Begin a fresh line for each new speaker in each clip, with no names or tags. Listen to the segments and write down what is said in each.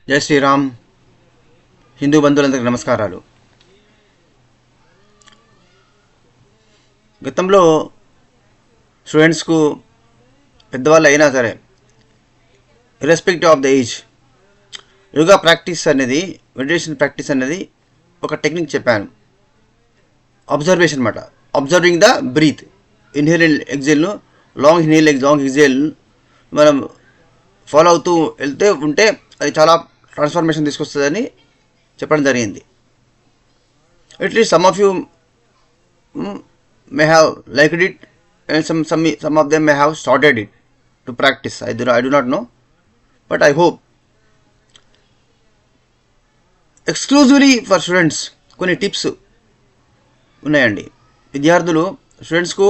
జై శ్రీరామ్. హిందూ బంధువులందరికీ నమస్కారాలు. గతంలో స్టూడెంట్స్కు పెద్దవాళ్ళు అయినా సరే irrespective of the age yoga practice అనేది, మెడిటేషన్ ప్రాక్టీస్ అనేది ఒక టెక్నిక్ చెప్పాను. అబ్జర్వేషన్ అన్నమాట. అబ్జర్వింగ్ ద బ్రీత్, ఇన్హేల్ ఎగ్జేల్ను, లాంగ్ ఇన్హేల్ లాంగ్ ఎగ్జేల్ మనం ఫాలో అవుతూ వెళ్తే ఉంటే అది చాలా ట్రాన్స్ఫర్మేషన్ తీసుకొస్తుందని చెప్పడం జరిగింది. At least some of you may have liked it and some of them may have started it to practice. I do not know, but I hope exclusively for students కొన్ని టిప్స్ ఉన్నాయండి. విద్యార్థులు, స్టూడెంట్స్కు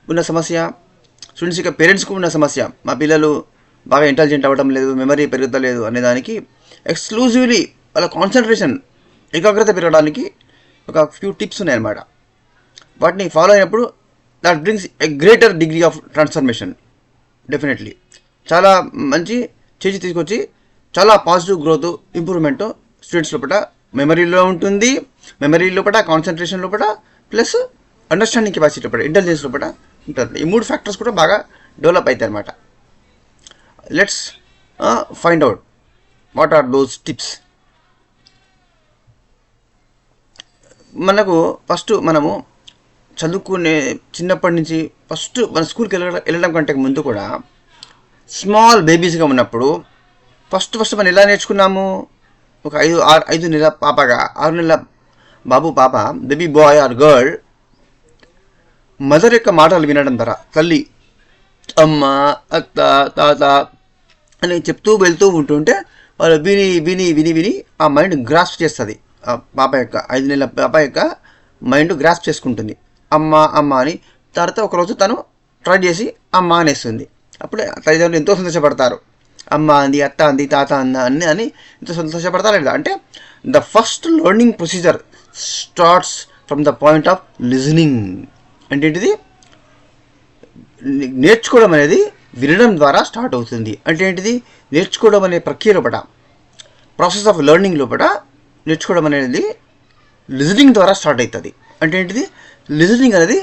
ఉన్న సమస్య, స్టూడెంట్స్ యొక్క పేరెంట్స్కు ఉన్న సమస్య, మా పిల్లలు బాగా ఇంటెలిజెంట్ అవ్వడం లేదు, మెమరీ పెరుగుతలేదు అనేదానికి ఎక్స్క్లూజివ్లీ వాళ్ళ కాన్సన్ట్రేషన్, ఏకాగ్రత పెరగడానికి ఒక ఫ్యూ టిప్స్ ఉన్నాయన్నమాట. వాటిని ఫాలో అయినప్పుడు that brings a greater degree of transformation. Definitely చాలా మంచి చేంజ్ తీసుకొచ్చి చాలా పాజిటివ్ గ్రోత్, ఇంప్రూవ్మెంట్ స్టూడెంట్స్ లోపల మెమరీలో ఉంటుంది, మెమరీ లోపల, కాన్సన్ట్రేషన్ లోపల, ప్లస్ అండర్స్టాండింగ్ కెపాసిటీ లోపల, ఇంటెలిజెన్స్ లోపల ఉంటుంది. ఈ మూడు ఫ్యాక్టర్స్ కూడా బాగా డెవలప్ అవుతాయి అన్నమాట. Let's find out what are those tips. మనకు ఫస్ట్ మనము చదువుకునే చిన్నప్పటి నుంచి ఫస్ట్ మన స్కూల్కి వెళ్ళడం కంటే ముందు కూడా స్మాల్ బేబీస్గా ఉన్నప్పుడు ఫస్ట్ మనం ఎలా నేర్చుకున్నాము? ఒక 5 నెలల పాపగా, 6 నెలల బాబు పాప, baby boy or girl mother యొక్క మాటలు వినడం ద్వారా, తల్లి అమ్మ, అత్త, తాత అని చెప్తూ వెళ్తూ ఉంటుంటే వాళ్ళు విని విని విని విని ఆ మైండ్ గ్రాస్ప్ చేస్తుంది. ఆ పాప యొక్క 5 నెలల పాప యొక్క మైండ్ గ్రాస్ప్ చేసుకుంటుంది. అమ్మ అమ్మ అని. తర్వాత ఒకరోజు తను ట్రై చేసి అమ్మ అనేస్తుంది. అప్పుడే తల్లిదండ్రులు ఎంతో సంతోషపడతారు. అమ్మ అంది, అత్త అంది, తాత అన్ని అని ఎంతో సంతోషపడతారు లేదా అంటే the first learning procedure starts from the point of listening. అంటే ఏంటిది? నేర్చుకోవడం అనేది వినడం ద్వారా స్టార్ట్ అవుతుంది. అంటే ఏంటిది? నేర్చుకోవడం అనే ప్రక్రియ లోపల, ప్రాసెస్ ఆఫ్ లెర్నింగ్ లోపల నేర్చుకోవడం అనేది లిజనింగ్ ద్వారా స్టార్ట్ అవుతుంది. అంటే ఏంటిది? లిజనింగ్ అనేది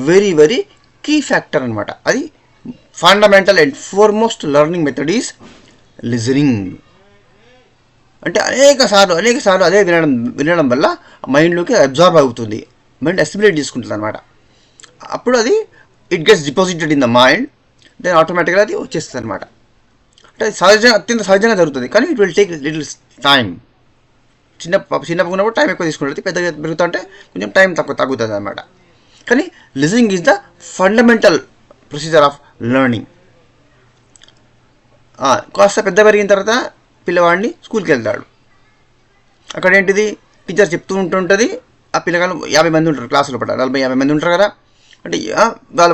వెరీ వెరీ కీ ఫ్యాక్టర్ అనమాట. అది fundamental and foremost learning method is listening. అంటే అనేక సార్లు అదే వినడం వల్ల మైండ్లోకి అబ్జార్బ్ అవుతుంది, మైండ్ అసిమిలేట్ చేసుకుంటుంది అనమాట. అప్పుడు అది it gets deposited in the mind, then ఆటోమేటిక్గా అది వచ్చేస్తుంది అనమాట. అంటే అది అత్యంత సహజంగా జరుగుతుంది. కానీ it will take little time. చిన్నప్పుడు ఉన్నప్పుడు టైం ఎక్కువ తీసుకుంటుంది, పెద్దగా పెరుగుతుంటే కొంచెం టైం తగ్గుతుంది అనమాట. కానీ listening is the fundamental procedure of learning. కాస్త పెద్ద పెరిగిన తర్వాత పిల్లవాడిని స్కూల్కి వెళ్తాడు. అక్కడ ఏంటిది? టీచర్ చెప్తూ ఉంటుంటుంది. ఆ పిల్లగాళ్ళు 50 మంది ఉంటారు క్లాసులో, 40-50 మంది ఉంటారు కదా. అంటే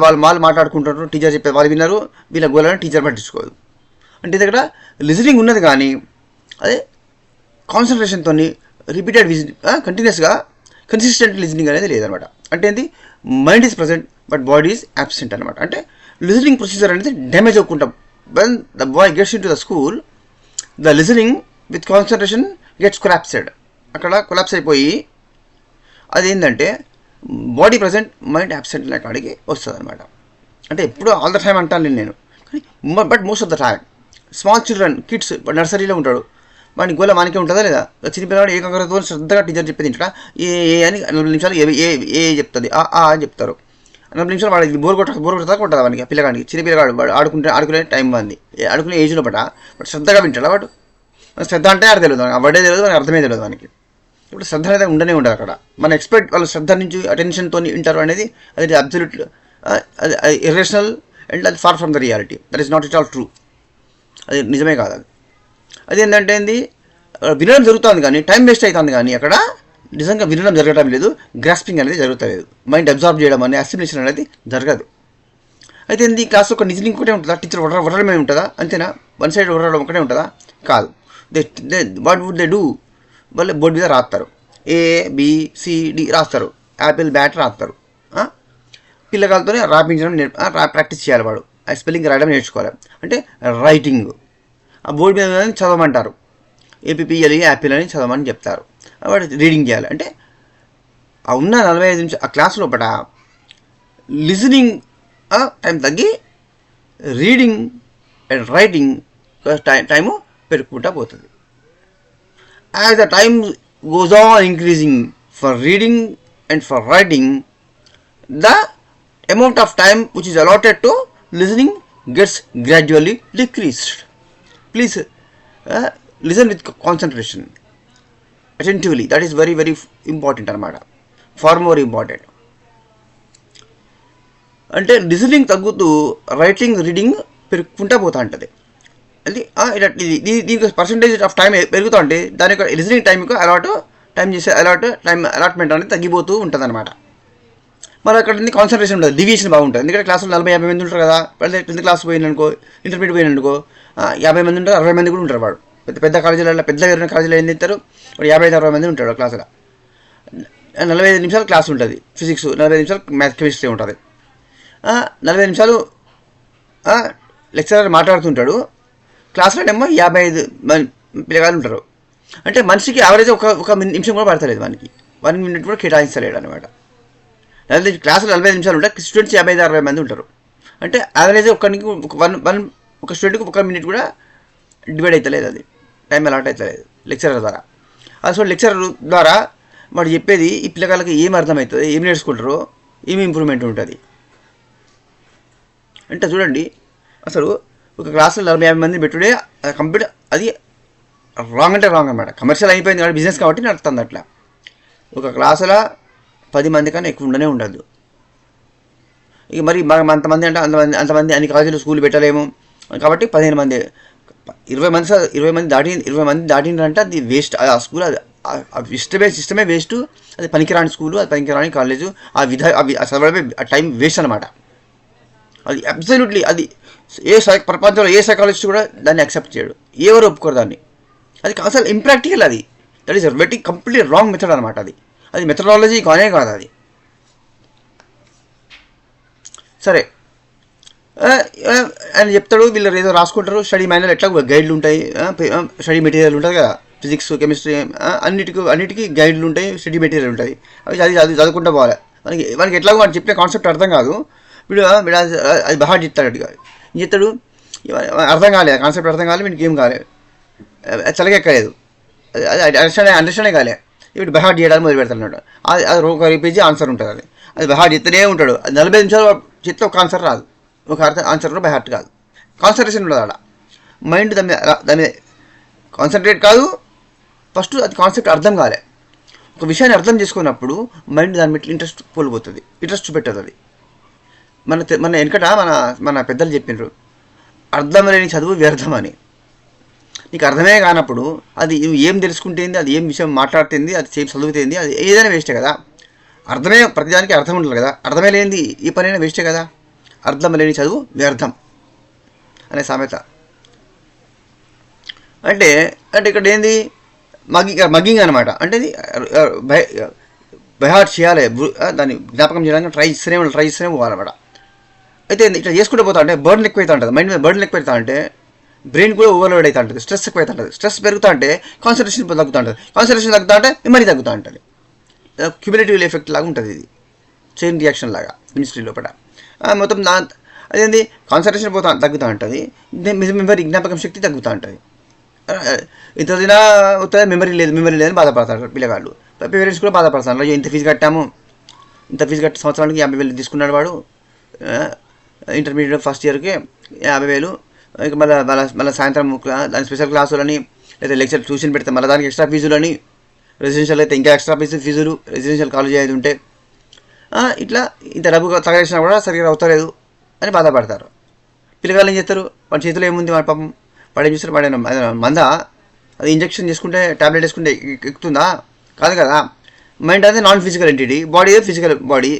వాళ్ళు మాట్లాడుకుంటారు, టీచర్ చెప్పేది వాళ్ళు విన్నారు, వీళ్ళ గోలని టీచర్ పట్టించుకోదు. అంటే ఇది ఇక్కడ లిజనింగ్ ఉన్నది కానీ అదే కాన్సన్ట్రేషన్తో రిపీటెడ్ కంటిన్యూస్గా కన్సిస్టెంట్ లిజనింగ్ అనేది లేదనమాట. అంటే ఏంటి? Mind is present but body is absent అనమాట. అంటే లిజనింగ్ ప్రొసీజర్ అనేది డ్యామేజ్ అవ్వకుండా, when the boy gets in to the school, the listening with concentration gets collapsed. అక్కడ కొలాప్స్ అయిపోయి అది ఏంటంటే బాడీ ప్రజెంట్, మైండ్ అబ్సెంట్ అనే కాడికి వస్తుంది అనమాట. అంటే ఎప్పుడు ఆల్ ద టైమ్ అంటాను నేను, కానీ but most of the time small children, kids నర్సరీలో ఉంటాడు, వాడిని గోల మానికే ఉంటుందా లేదా? చిన్నపిల్లవాడు ఏకాగ్రతతో శ్రద్ధగా టీచర్ చెప్పేది ఇంటా ఏ అని 40 నిమిషాలు ఏ చెప్తుంది, అని చెప్తారు. 40 నిమిషాలు వాడికి బోర్ కొట్టదా కొట్టదా వానికి, ఆ పిల్లగాడికి, చిన్న పిల్లగాడు వాడు ఆడుకునే టైం ఉంది, ఆడుకునే ఏజ్లో బట్ శ్రద్ధగా వింటాడు వాడు. శ్రద్ధ అంటే అర్థం తెలియదు, ఆ వర్డే తెలియదు, మనకి అర్థమే తెలియదు వానికి. ఇప్పుడు శ్రద్ధ అనేది ఉండనే ఉండదు అక్కడ. మన ఎక్స్పెక్ట్ వాళ్ళు శ్రద్ధ నుంచి అటెన్షన్తో వింటారు అనేది అది అబ్సల్యూట్ ఇర్రేషనల్ అండ్ అది far from the reality. That is not it all true. అది నిజమే కాదు. అది ఏంటంటే వినడం జరుగుతుంది కానీ టైం వేస్ట్ అవుతుంది, కానీ అక్కడ నిజంగా వినడం జరగడం లేదు, గ్రాస్పింగ్ అనేది జరుగుతలేదు, మైండ్ అబ్జార్బ్ చేయడం అనేది, అసిమిలేషన్ అనేది జరగదు. అయితే ఏంది? క్లాస్లో ఒక లిజనింగ్ ఒకటే ఉంటుందా? టీచర్ వరడమే ఉంటుందా? అంతేనా? వన్ సైడ్ వరడం ఒకటే ఉంటుందా? కాదు. What would they do? వాళ్ళు బోర్డు మీద రాస్తారు, ABCD రాస్తారు, యాపిల్ బ్యాట్ రాస్తారు. పిల్లగాలతోనే రాపించడం ప్రాక్టీస్ చేయాలి. వాడు ఆ స్పెల్లింగ్ రాయడం నేర్చుకోవాలి. అంటే రైటింగ్ ఆ బోర్డు మీద చదవమంటారు. ఏపీఎల్ఈ యాపిల్ అని చదవమని చెప్తారు. వాడు రీడింగ్ చేయాలి. అంటే ఆ ఉన్న 45 నిమిషాలు ఆ క్లాస్ లోపల లిజనింగ్ టైం తగ్గి రీడింగ్ అండ్ రైటింగ్ టైము పెరుగుకుంటా పోతుంది. As the time goes on increasing for reading and for writing, the amount of time which is allotted to listening gets gradually decreased. Please listen with concentration, attentively. That is very very important anamata, far more important. అంటే listening తగ్గుతూ writing reading పెరుగుకుంటా పోతా ఉంటుంది. అది దీనికి percentage of time పెరుగుతూ ఉంటే దాని యొక్క లిజనింగ్ టైంకు టైం అలాట్మెంట్ అనేది తగ్గిపోతూ ఉంటుంది అనమాట. మరి అక్కడ కాన్సన్ట్రేషన్ ఉంటుంది, డివియేషన్ బాగుంటుంది. ఎందుకంటే క్లాసులో 40-50 మంది ఉంటారు కదా. 10th క్లాస్ పోయిననుకో, ఇంటర్మీడియట్ పోయిననుకో 50 మంది ఉంటారు, 60 మంది కూడా ఉంటారు. వాడు పెద్ద కాలేజీలలో పెద్ద వేరే కాలేజీలో ఏం చేస్తారు, వాడు 55-60 మంది ఉంటాడు క్లాసులో. 45 నిమిషాలు క్లాస్ ఉంటుంది ఫిజిక్స్, 45 నిమిషాలు మ్యాథ్స్ కెమిస్ట్రీ ఉంటుంది. 45 నిమిషాలు లెక్చరర్ మాట్లాడుతుంటాడు, క్లాస్లోనేమో 55 పిల్లగాళ్ళు ఉంటారు. అంటే మనిషికి యావరేజ్ ఒక నిమిషం కూడా పడతలేదు, వానికి 1 minute కూడా కేటాయించలేడు అనమాట. క్లాసులో 45 నిమిషాలు ఉంటాయి, స్టూడెంట్స్ 55-60 మంది ఉంటారు. అంటే యావరేజ్ ఒక స్టూడెంట్కి 1 minute కూడా డివైడ్ అవుతలేదు, అది టైం అలాట్ అవుతలేదు లెక్చరర్ ద్వారా. అసలు లెక్చరర్ ద్వారా వాడు చెప్పేది ఈ పిల్లగాళ్ళకి ఏం అర్థమవుతుంది, ఏం నేర్చుకుంటారో, ఏమి ఇంప్రూవ్మెంట్ ఉంటుంది. అంటే చూడండి, అసలు ఒక క్లాసులో 40-50 మంది పెట్టుడే కంప్లీట్ అది రాంగ్ అంటే రాంగ్ అనమాట. కమర్షియల్ అయిపోయింది కాబట్టి బిజినెస్ కాబట్టి నడుస్తుంది అట్లా. ఒక క్లాసులో 10 మంది కన్నా ఎక్కువ ఉండనే ఉండదు. ఇక మరి అంతమంది అంటే అంతమంది అన్ని కాలేజీలు స్కూల్ పెట్టలేము కాబట్టి 15 మంది 20 మంది దాటిండ్రంటే అది వేస్ట్. ఆ స్కూల్ అది సిస్టమే వేస్ట్, అది పనికిరాని స్కూలు, అది పనికిరాని కాలేజు. ఆ టైం వేస్ట్ అనమాట. అది అబ్సల్యూట్లీ అది ప్రపంచంలో ఏ సైకాలజిస్ట్ కూడా దాన్ని యాక్సెప్ట్ చేయడు, ఎవరు ఒప్పుకోరు దాన్ని. అది అసలు ఇంప్రాక్టికల్, అది that is very completely wrong method అనమాట. అది మెథడాలజీ కానే కాదు అది. సరే ఆయన చెప్తాడు, వీళ్ళు ఏదో రాసుకుంటారు, స్టడీ మాన్యువల్ ఎట్లా గైడ్లు ఉంటాయి, స్టడీ మెటీరియల్ ఉంటుంది కదా, ఫిజిక్స్ కెమిస్ట్రీ అన్నిటికీ గైడ్లు ఉంటాయి, స్టడీ మెటీరియల్ ఉంటుంది. అవి చదువుకుంటూ పోవాలి. మనకి ఎట్లాగో వాడు చెప్పే కాన్సెప్ట్ అర్థం కాదు, వీడు అది బాగా చెప్తాడు. చెప్తాడు అర్థం కాలేదు, కాన్సెప్ట్ అర్థం కాలేదు, వీడికి ఏం కాలేదు, చలకెక్కలేదు, అది అండర్స్టాండే కాలే. ఇప్పుడు బహాట్ చేయడానికి మొదలు పెడతాడు. అది ఒక పేజీ ఆన్సర్ ఉంటుంది, అది బహాట్ చెప్తూనే ఉంటాడు. అది 40 నిమిషాలు చెప్తే ఒక ఆన్సర్ రాదు, ఒక ఆన్సర్ కూడా బహాట్ కాదు. కాన్సన్ట్రేషన్ ఉండదు ఆడ, మైండ్ దాని కాన్సన్ట్రేట్ కాదు. ఫస్ట్ అది కాన్సెప్ట్ అర్థం కాలే. ఒక విషయాన్ని అర్థం చేసుకున్నప్పుడు మైండ్ దాని మీద ఇంట్రెస్ట్ కోల్పోతుంది, ఇంట్రెస్ట్ పెట్టదు. అది మన వెనకట మన పెద్దలు చెప్పినారు, అర్థం లేని చదువు వ్యర్థం అని. నీకు అర్థమే కానప్పుడు అది నువ్వు ఏం తెలుసుకుంటేంది, అది ఏం విషయం మాట్లాడుతుంది, అది చదువుతుంది, అది ఏదైనా వేస్టే కదా. అర్థమే ప్రతిదానికి అర్థం ఉంటుంది కదా, అర్థమే లేనిది ఈ పనైనా వేస్టే కదా. అర్థం లేని చదువు వ్యర్థం అనే సామెత. అంటే ఇక్కడ ఏంది మగ్గింగ్ అనమాట. అంటే ఇది బైహార్ట్ చేయాలి, దాన్ని జ్ఞాపకం చేయడానికి ట్రై చేస్తూనే పోవాలన్నమాట. అయితే ఇట్లా చేసుకుంటూ పోతా అంటే బర్డన్ ఎక్కువ అవుతా ఉంటుంది, మైండ్ మీద బర్డన్ ఎక్కువ అవుతా అంటే బ్రెయిన్ కూడా ఓవర్లోడ్ అవుతూ ఉంటుంది, స్ట్రెస్ ఎక్కువ అవుతూ ఉంటుంది. స్ట్రెస్ పెరుగుతూ అంటే కాన్సన్ట్రేషన్ తగ్గుతూ ఉంటుంది, కాన్సన్ట్రేషన్ తగ్గుతూ అంటే మెమరీ తగ్గుతూ ఉంటుంది. క్యుములేటివ్ ఎఫెక్ట్ లాగా ఉంటుంది, ఇది చైన్ రియాక్షన్ లాగా కెమిస్ట్రీ లోపల. మొత్తం అదేంది కాన్సన్ట్రేషన్ తగ్గుతూ ఉంటుంది, మెమరీ జ్ఞాపకం శక్తి తగ్గుతూ ఉంటుంది. ఇంత దినా వస్తుంది, మెమరీ లేదని బాధపడతారు పిల్లగాళ్ళు. పేరెంట్స్ కూడా బాధపడతారు, ఇంత ఫీజు కట్టాము, సంవత్సరానికి 50,000 తీసుకున్నాడు వాడు, ఇంటర్మీడియట్ ఫస్ట్ ఇయర్కి 50,000. ఇక మళ్ళీ సాయంత్రం దాని స్పెషల్ క్లాసులని లేదా లెక్చర్ ట్యూషన్ పెడితే మళ్ళీ దానికి ఎక్స్ట్రా ఫీజులని, రెసిడెన్షియల్ అయితే ఇంకా ఎక్స్ట్రా ఫీజులు, రెసిడెన్షియల్ కాలేజీ అయితే ఉంటే ఇట్లా ఇంత డబ్బు తగలేసినా కూడా సరిగ్గా అవుతలేదు అని బాధపడతారు. పిల్లగాళ్ళు ఏం చేస్తారు, వాడి చేతిలో ఏముంది, వాడి పాపం వాడు ఏం చేస్తారు, వాడైనా మందా అది ఇంజక్షన్ చేసుకుంటే ట్యాబ్లెట్ వేసుకుంటే ఎక్కుతుందా, కాదు కదా. మైండ్ అనేది నాన్ ఫిజికల్ ఎంటిటీ, బాడీ ఏదో ఫిజికల్ బాడీ,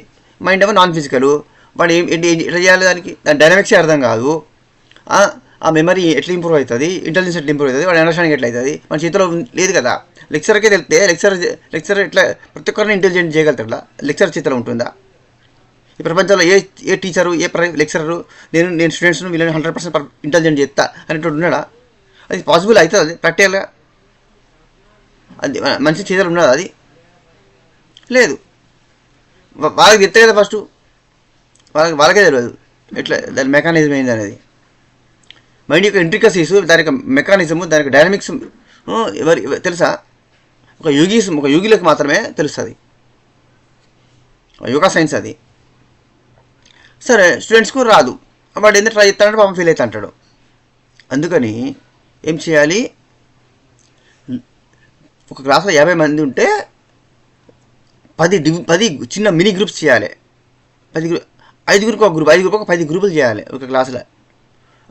మైండ్ ఏమో నాన్ ఫిజికల్. వాడు ఎట్లా చేయాలి, దాని డైనమిక్సే అర్థం కాదు. ఆ మెమరీ ఎట్లా ఇంప్రూవ్ అవుతుంది, ఇంటెలిజెన్స్ ఎట్లా ఇంప్రూవ్ అవుతుంది, వాడు అండర్స్టాండింగ్ ఎట్లా అవుతుంది, మన చేతిలో లేదు కదా. లెక్చర్కే తెలిస్తే లెక్చర్ ఎట్లా ప్రతి ఒక్కరిని ఇంటెలిజెంట్ చేయగలుగుతాడు, లెక్చర్ చేతిలో ఉంటుందా? ఈ ప్రపంచంలో ఏ టీచరు, ఏ లెక్చరరు నేను స్టూడెంట్స్ను వీళ్ళని 100% ఇంటెలిజెంట్ చేస్తా అనేటువంటి ఉన్నాడా? అది పాసిబుల్ అవుతుంది, అది ప్రాక్టికల్గా అది మనిషి చేతులు ఉన్నది అది లేదు. వాళ్ళకి చెప్తే కదా ఫస్ట్, వాళ్ళకే తెలియదు ఎట్లా దాని మెకానిజం ఏంది అనేది. మైండ్ యొక్క ఇంట్రికసీస్, దాని యొక్క మెకానిజము, దాని యొక్క డైనమిక్స్ తెలుసా? ఒక యోగిలకు మాత్రమే తెలుస్తుంది. యోగా సైన్స్ అది. సరే స్టూడెంట్స్కు రాదు, వాడు ఎందుకు ట్రై చేస్తాడంటే పాపం ఫెయిల్ అవుతా అంటాడు. అందుకని ఏం చేయాలి, ఒక క్లాస్లో 50 మంది ఉంటే 10 చిన్న మినీ గ్రూప్స్ చేయాలి. 5గురికి ఒక గ్రూప్, 5గురికి ఒక 10 గ్రూపులు చేయాలి ఒక క్లాసులో.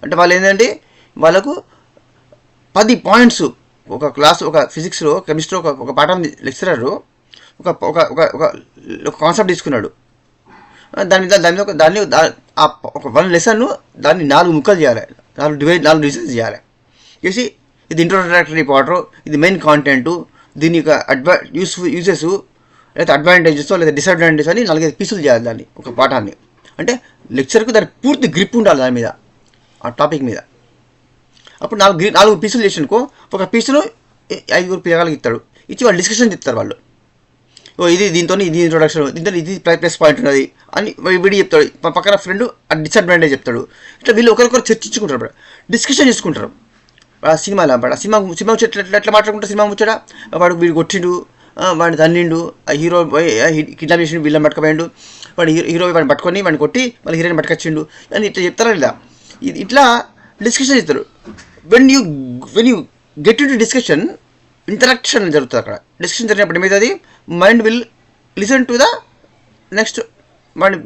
అంటే వాళ్ళు ఏంటంటే వాళ్ళకు 10 పాయింట్స్, ఒక క్లాస్, ఒక ఫిజిక్స్లో, కెమిస్ట్రీలో ఒక పాఠం లెక్చరరు ఒక కాన్సెప్ట్ తీసుకున్నాడు. దాన్ని ఒక 1 లెసన్ను దాన్ని 4 ముక్కలు చేయాలి, 4 డివిజన్స్ చేయాలి. చేసి ఇది ఇంట్రోడక్టరీ పార్ట్, ఇది మెయిన్ కాంటెంట్, దీని యొక్క యూజెస్ లేదా అడ్వాంటేజెస్ లేదా డిసడ్వాంటేజెస్ అని 4 పీసులు చేయాలి దాన్ని, ఒక పాఠాన్ని. అంటే లెక్చర్కు దాని పూర్తి గ్రిప్ ఉండాలి దాని మీద, ఆ టాపిక్ మీద. అప్పుడు 4 పీసులు చేసినుకో, ఒక పీసును 5 పిల్లగాళ్ళకి ఇస్తాడు. ఇచ్చి వాళ్ళు డిస్కషన్ చెప్తారు వాళ్ళు. ఇది దీంతో ఇది ఇంట్రొడక్షన్, దీంతో ఇది ప్లస్ పాయింట్ ఉన్నది అని వీడి చెప్తాడు. పక్కన ఫ్రెండ్ ఆ డిసడ్వాంటేజ్ చెప్తాడు. ఇట్లా వీళ్ళు ఒకరికొకరు చర్చించుకుంటారు, డిస్కషన్ చేసుకుంటారు. సినిమాలో సినిమా ఎట్లా మాట్లాడుకుంటారు, సినిమా ముచ్చట, వాడు వీడు కొట్టిండు, వాడిని తన్నిండు, ఆ హీరో కిడ్నాప్ చేసిండు, వీళ్ళని పట్టుకపోయిండు, వాడు హీరో వాడిని పట్టుకొని వాడిని కొట్టి మళ్ళీ హీరోని పట్టుకొచ్చిండు అని ఇట్లా చెప్తారా లేదా? ఇట్లా డిస్కషన్ చేస్తారు. When you get to discussion, interaction జరుగుతుంది అక్కడ. డిస్కషన్ జరిగినప్పుడు ఏమవుతుంది, mind will listen to the next. వాడిని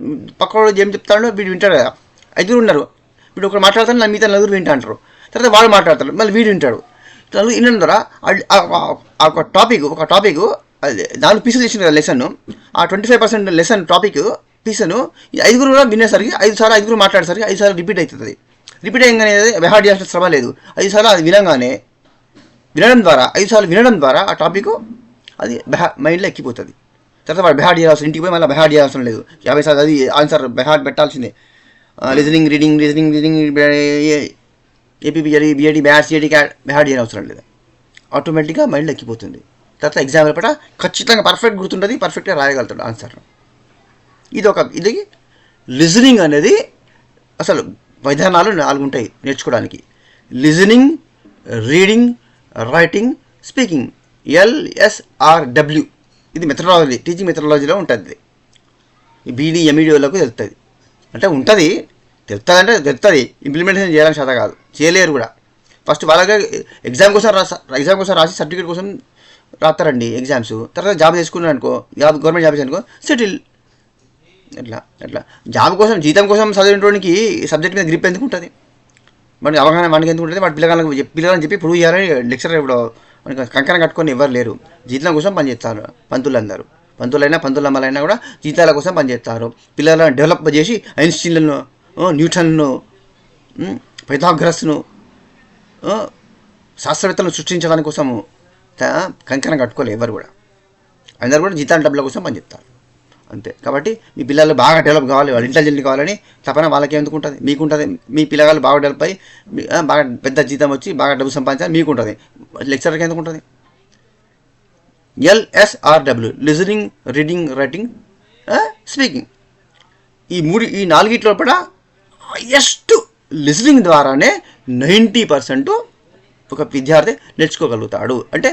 పక్కవాడు ఏం చెప్తాడో వీడు వింటాడు కదా. 5 ఉన్నారు, వీడు ఒకరు మాట్లాడతాడు, నా మిగతా 4 వింటా అంటారు. తర్వాత వాడు మాట్లాడతాడు, మళ్ళీ వీడు వింటాడు. వినడం ద్వారా ఒక టాపిక్ అది 4 పీసులు చేసిన కదా లెసన్, ఆ 25% లెసన్ టాపిక్ పీసను 5 కూడా వినేసరికి 5 సార్లు 5 మాట్లాడేసరికి 5 సార్లు రిపీట్ అవుతుంది. రిపీట్ అయ్యగానే బెహార్డ్ చేయాల్సిన శ్రమ లేదు. 5 సార్లు అది వినడం ద్వారా ఆ టాపిక్ అది మైండ్లో ఎక్కిపోతుంది. తర్వాత వాడు బెహార్డ్ చేయాల్సిన, ఇంటికి పోయి మళ్ళీ బెహార్డ్ చేయాల్సిన లేదు. 50 సార్లు అది ఆన్సర్ బెహార్డ్ పెట్టాల్సిందే. లిజనింగ్, రీడింగ్, ఏపీపీ, బిఐడి, బ్యాడ్, సిఐడి, బెహార్డ్ చేయని అవసరం లేదు. ఆటోమేటిక్గా మైండ్లో ఎక్కిపోతుంది. తర్వాత ఎగ్జామ్ పట ఖచ్చితంగా పర్ఫెక్ట్ గుర్తుంటుంది, పర్ఫెక్ట్గా రాయగలుగుతాడు ఆన్సర్. ఇది లిజనింగ్ అనేది అసలు విధానాలు 4 ఉంటాయి నేర్చుకోవడానికి. Listening, reading, writing, speaking, LSRW. ఇది మెథడాలజీ, టీచింగ్ మెథడాలజీలో ఉంటుంది. బీడీ, ఎంఈడీలకు తెలుస్తుంది. అంటే ఉంటుంది, తెలుస్తుంది, ఇంప్లిమెంటేషన్ చేయాలని చేత కాదు, చేయలేరు కూడా. ఫస్ట్ వాళ్ళగా ఎగ్జామ్ కోసం రాసి సర్టిఫికేట్ కోసం రాస్తారండి ఎగ్జామ్స్. తర్వాత జాబ్ చేసుకున్నాను అనుకో, గవర్నమెంట్ జాబ్ అనుకో, సెటిల్. ఎట్లా జాబ్ కోసం, జీతం కోసం చదివినటువంటి సబ్జెక్ట్ మీద గ్రిప్ ఎందుకు ఉంటుంది, మనకి అవగాహన మనకి ఎందుకు ఉంటుంది? వాటి పిల్లలని చెప్పి ప్రూవ్ చేయాలని లెక్చరర్ ఇప్పుడు మనకి కంకణం కట్టుకొని ఎవరు లేరు. జీతం కోసం పనిచేస్తారు పంతులందరూ. పంతులమ్మలైనా కూడా జీతాల కోసం పనిచేస్తారు. పిల్లలను డెవలప్ చేసి ఐన్స్టీన్లను, న్యూటన్ను, పైథాగరస్ను, శాస్త్రవేత్తలను సృష్టించడానికి కోసము కంకణం కట్టుకోలేదు ఎవరు కూడా. అందరూ కూడా జీతాల డబ్బుల కోసం పనిచేస్తారు అంతే. కాబట్టి మీ పిల్లలు బాగా డెవలప్ కావాలి, వాళ్ళు ఇంటెలిజెంట్ కావాలని తపన వాళ్ళకి ఎందుకు ఉంటుంది? మీకుంటుంది. మీ పిల్లగాళ్ళు బాగా డెవలప్ అయ్యి బాగా పెద్ద జీతం వచ్చి బాగా డబ్బు సంపాదించాలి మీకు ఉంటుంది. లెక్చరర్కి ఎందుకు ఉంటుంది? LSRW, listening, reading, writing, speaking. ఈ 4 లోపల హైయెస్ట్ లిజనింగ్ ద్వారానే 90% ఒక విద్యార్థి నేర్చుకోగలుగుతాడు. అంటే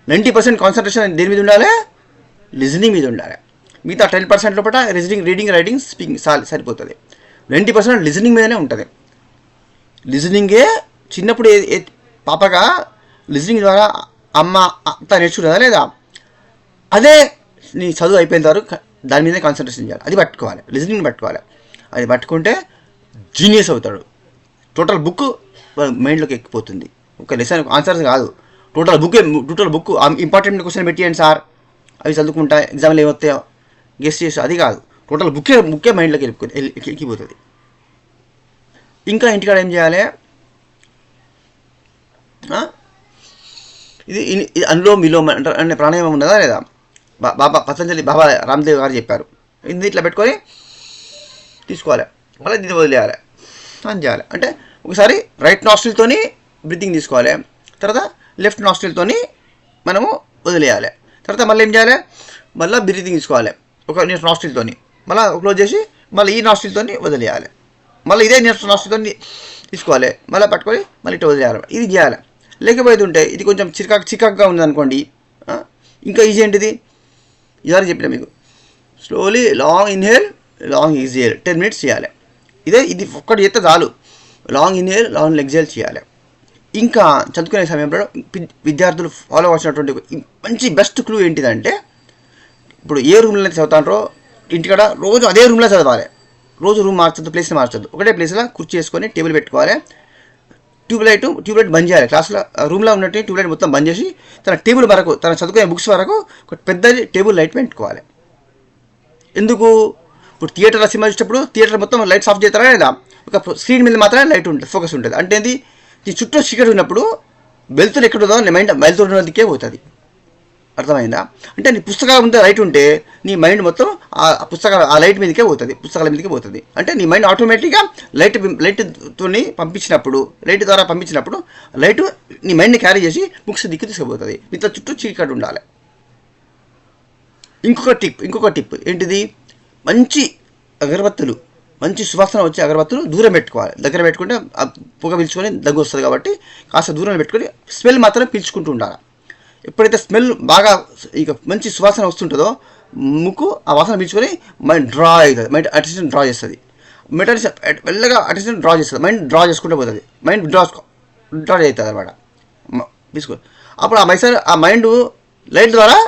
90% కాన్సన్ట్రేషన్ దేని మీద ఉండాలి? లిజనింగ్ మీద ఉండాలి. మిగతా 10% లోపల రీడింగ్, రైటింగ్, స్పీకింగ్ సరిపోతుంది. 90% లిజనింగ్ మీదనే ఉంటుంది. లిజనింగే చిన్నప్పుడు పాపగా లిజనింగ్ ద్వారా అమ్మ అంతా నేర్చుకున్నదా లేదా? అదే నీ చదువు అయిపోయిన తర్వాత దాని మీదే కాన్సన్ట్రేషన్ చేయాలి. అది పట్టుకోవాలి, లిజనింగ్ పట్టుకోవాలి. అది పట్టుకుంటే జీనియస్ అవుతాడు. టోటల్ బుక్ మైండ్లోకి ఎక్కిపోతుంది. ఒక లెసన్ ఆన్సర్స్ కాదు, టోటల్ బుక్ ఇంపార్టెంట్ క్వశ్చన్ పెట్టియండి సార్, అవి చదువుకుంటా ఎగ్జామ్లో ఏమొస్తాయో గెస్ట్ చేసి, అది కాదు. టోటల్ బుక్కే మైండ్లోకి ఎక్కిపోతుంది. ఇంకా ఇంటికాడ ఏం చేయాలి? ఇది అనులోమ విలోమ అనే ప్రాణాయామం ఉన్నదా లేదా? బాబా రామ్దేవ్ గారు చెప్పారు. ఇది ఇట్లా పెట్టుకొని తీసుకోవాలి, మళ్ళీ దీన్ని వదిలేయాలి అని చేయాలి. అంటే ఒకసారి రైట్ నాస్ట్రిల్తోని బ్రీతింగ్ తీసుకోవాలి, తర్వాత లెఫ్ట్ నాస్ట్రిల్తోని మనము వదిలేయాలి. తర్వాత మళ్ళీ ఏం చేయాలి, మళ్ళీ బ్రీతింగ్ తీసుకోవాలి ఒక నాస్ట్రిల్తో, మళ్ళీ క్లోజ్ చేసి మళ్ళీ ఈ నాస్ట్రిల్తో వదిలేయాలి, మళ్ళీ ఇదే నాస్ట్రిల్తో తీసుకోవాలి, మళ్ళీ పట్టుకొని మళ్ళీ ఇటు వదిలేయాలి. ఇది చేయాలి. లేకపోతుంటే ఇది కొంచెం చికాకుగా ఉందనుకోండి, ఇంకా ఈజీ ఏంటిది, ఇదారు చెప్పిన మీకు, slowly long inhale long exhale 10 minutes చేయాలి. ఇది ఒక్కటి చేస్తే చాలు. లాంగ్ ఇన్హేల్ లాంగ్ ఎక్సేల్ చేయాలి. ఇంకా చదువుకునే సమయంలో విద్యార్థులు ఫాలో అవ్వాల్సినటువంటి మంచి బెస్ట్ క్లూ ఏంటిదంటే, ఇప్పుడు ఏ రూమ్లో చదువుతారో ఇంటికాడ రోజు అదే రూమ్లో చదవాలి. రోజు రూమ్ మార్చద్దు, ప్లేస్ని మార్చద్దు. ఒకటే ప్లేస్లో కుర్చీ వేసుకొని టేబుల్ పెట్టుకోవాలి. ట్యూబ్లైట్ బంద్ చేయాలి. క్లాస్లో రూమ్లో ఉన్నట్టు ట్యూబ్లైట్ మొత్తం బంద్ చేసి తన టేబుల్ వరకు, తన చదువుకునే బుక్స్ వరకు ఒక పెద్ద టేబుల్ లైట్ పెట్టుకోవాలి. ఎందుకు, ఇప్పుడు థియేటర్లో సినిమా చూసేటప్పుడు థియేటర్ మొత్తం లైట్స్ ఆఫ్ చేస్తారా లేదా, ఒక స్క్రీన్ మీద మాత్రమే లైట్ ఉంటుంది, ఫోకస్ ఉంటుంది. అంటే ఏంది, నీ చుట్టూ చీకటి ఉన్నప్పుడు వెళ్తురు ఎక్కడ ఉందో నీ మైండ్ వెళ్తున్నదికే పోతుంది. అర్థమైందా? అంటే నీ పుస్తకాల ముందు లైట్ ఉంటే నీ మైండ్ మొత్తం ఆ లైట్ మీదకే పోతుంది, పుస్తకాల మీదకే పోతుంది. అంటే నీ మైండ్ ఆటోమేటిక్గా లైట్తో పంపించినప్పుడు, లైట్ ద్వారా పంపించినప్పుడు లైట్ నీ మైండ్ని క్యారీ చేసి బుక్స్ దిక్కు తీసుకుపోతుంది. మీతో చుట్టూ చీకటి ఉండాలి. ఇంకొక టిప్ ఏంటిది, మంచి అగరబత్తులు, మంచి సువాసన వచ్చే అగరబత్తులు దూరం పెట్టుకోవాలి. దగ్గర పెట్టుకుంటే పొగ పీల్చుకొని దగ్గు వస్తుంది కాబట్టి కాస్త దూరం పెట్టుకొని స్మెల్ మాత్రం పీల్చుకుంటూ ఉండాలి. ఎప్పుడైతే స్మెల్ బాగా ఇక మంచి సువాసన వస్తుంటుందో ముక్కు ఆ వాసన పీల్చుకొని మైండ్ డ్రా అవుతుంది, మైండ్ అటెన్షన్ డ్రా చేస్తుంది. మెల్లగా అటెన్షన్ డ్రా చేస్తుంది, మైండ్ డ్రా చేసుకుంటూ పోతుంది, మైండ్ డ్రా అవుతుంది అనమాట. తీసుకో అప్పుడు ఆ మైండ్ లైట్ ద్వారా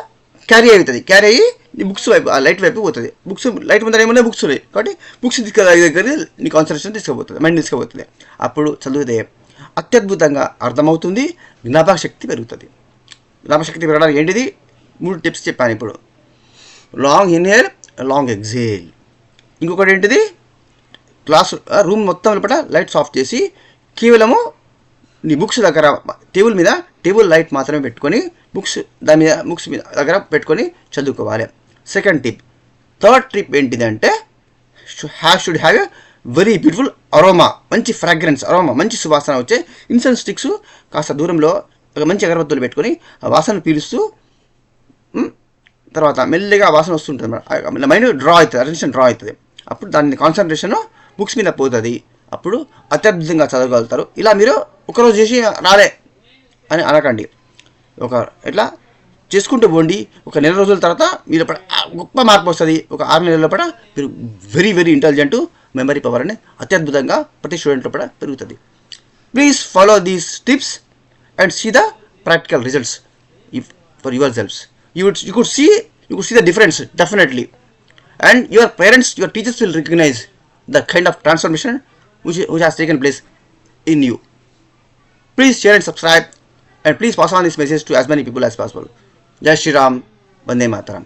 క్యారీ అయ్యి నీ బుక్స్ వైపు, ఆ లైట్ వైపు పోతుంది. బుక్స్ లైట్ ముందర ఏమన్నా బుక్స్ ఉన్నాయి కాబట్టి బుక్స్ దగ్గర నీ కాన్సన్ట్రేషన్ తీసుకుపోతుంది, మైండ్ తీసుకుపోతుంది. అప్పుడు చదివితే అత్యద్భుతంగా అర్థమవుతుంది, జ్ఞాపక శక్తి పెరుగుతుంది. జ్ఞాపక శక్తి పెరగడానికి ఏంటిది, 3 టిప్స్ చెప్పాను ఇప్పుడు. Long inhale long exhale. ఇంకొకటి ఏంటిది, రూమ్ మొత్తం లోపల లైట్స్ ఆఫ్ చేసి కేవలము నీ బుక్స్ దగ్గర టేబుల్ లైట్ మాత్రమే పెట్టుకొని బుక్స్ మీద దగ్గర పెట్టుకొని చదువుకోవాలి. Second tip. థర్డ్ టిప్ ఏంటిదంటే, should have a very beautiful aroma, మంచి ఫ్రాగ్రెన్స్, మంచి సువాసన వచ్చే ఇన్సెన్స్ స్టిక్స్ కాస్త దూరంలో ఒక మంచి అగరబత్తులు పెట్టుకొని ఆ వాసన పీలుస్తూ తర్వాత మెల్లిగా ఆ వాసన వస్తుంటుంది అన్నమాట. మైండ్ డ్రా అవుతుంది, అటెన్షన్ డ్రా అవుతుంది. అప్పుడు దాని కాన్సన్ట్రేషన్ బుక్స్ మీద పోతుంది. అప్పుడు అత్యద్భుతంగా చదవగలుగుతారు. ఇలా మీరు ఒకరోజు చేసి రాలే అని అనకండి, ఇట్లా చేసుకుంటూ పోండి. ఒక నెల రోజుల తర్వాత మీరు గొప్ప మార్పు వస్తుంది. ఒక 6 నెలల లోపల మీరు very very intelligent, memory power అనేది అత్యద్భుతంగా ప్రతి స్టూడెంట్ లోపల పెరుగుతుంది. Please follow these tips and see the practical results for yourselves. You could see the difference definitely, and your parents, your teachers will recognize the kind of transformation which has taken place in you. Please share and subscribe, and please pass on this message to as many people as possible. Jai Shri Ram, Vande Mataram.